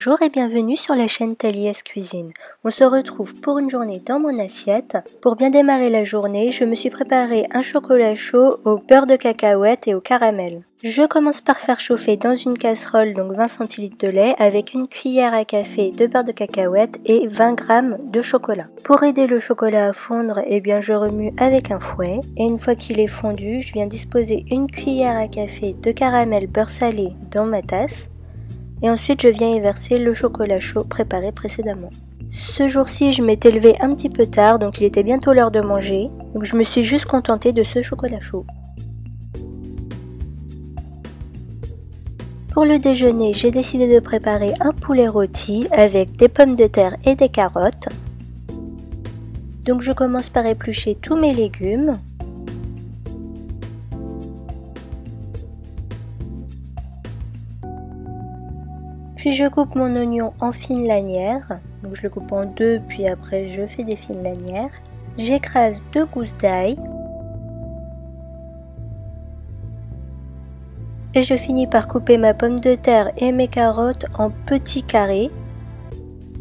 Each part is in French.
Bonjour et bienvenue sur la chaîne Taliès Cuisine. On se retrouve pour une journée dans mon assiette. Pour bien démarrer la journée, je me suis préparé un chocolat chaud au beurre de cacahuète et au caramel. Je commence par faire chauffer dans une casserole donc 20 centilitres de lait avec une cuillère à café de beurre de cacahuète et 20 g de chocolat. Pour aider le chocolat à fondre, je remue avec un fouet et une fois qu'il est fondu, je viens disposer une cuillère à café de caramel beurre salé dans ma tasse. Et ensuite je viens y verser le chocolat chaud préparé précédemment. Ce jour-ci je m'étais levée un petit peu tard, donc il était bientôt l'heure de manger, donc je me suis juste contentée de ce chocolat chaud. Pour le déjeuner, j'ai décidé de préparer un poulet rôti avec des pommes de terre et des carottes. Donc je commence par éplucher tous mes légumes. Puis je coupe mon oignon en fines lanières, donc je le coupe en deux, puis après je fais des fines lanières. J'écrase 2 gousses d'ail. Et je finis par couper ma pomme de terre et mes carottes en petits carrés.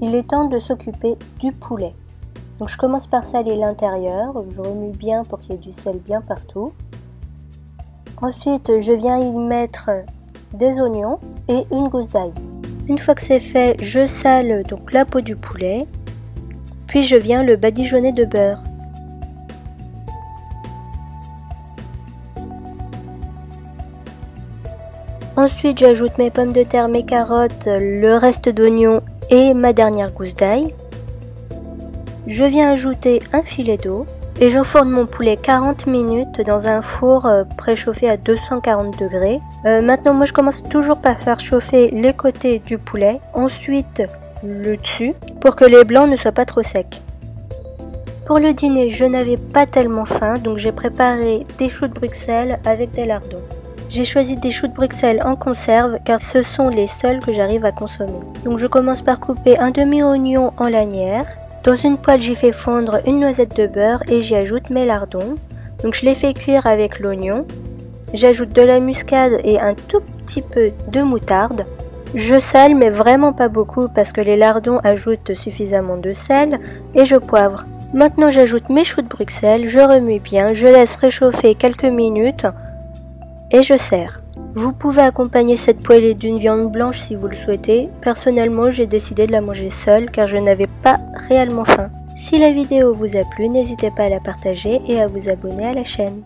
Il est temps de s'occuper du poulet. Donc je commence par saler l'intérieur, je remue bien pour qu'il y ait du sel bien partout. Ensuite je viens y mettre des oignons et une gousse d'ail. Une fois que c'est fait, je sale donc la peau du poulet, puis je viens le badigeonner de beurre. Ensuite j'ajoute mes pommes de terre, mes carottes, le reste d'oignon et ma dernière gousse d'ail. Je viens ajouter un filet d'eau et j'enfourne mon poulet 40 minutes dans un four préchauffé à 240 degrés. Maintenant moi je commence toujours par faire chauffer les côtés du poulet, ensuite le dessus pour que les blancs ne soient pas trop secs. Pour le dîner je n'avais pas tellement faim, donc j'ai préparé des choux de Bruxelles avec des lardons. J'ai choisi des choux de Bruxelles en conserve car ce sont les seuls que j'arrive à consommer. Donc je commence par couper un demi-oignon en lanières. Dans une poêle, j'y fais fondre une noisette de beurre et j'y ajoute mes lardons. Donc je les fais cuire avec l'oignon. J'ajoute de la muscade et un tout petit peu de moutarde. Je sale mais vraiment pas beaucoup parce que les lardons ajoutent suffisamment de sel et je poivre. Maintenant j'ajoute mes choux de Bruxelles, je remue bien, je laisse réchauffer quelques minutes et je sers. Vous pouvez accompagner cette poêlée d'une viande blanche si vous le souhaitez. Personnellement, j'ai décidé de la manger seule car je n'avais pas réellement faim. Si la vidéo vous a plu, n'hésitez pas à la partager et à vous abonner à la chaîne.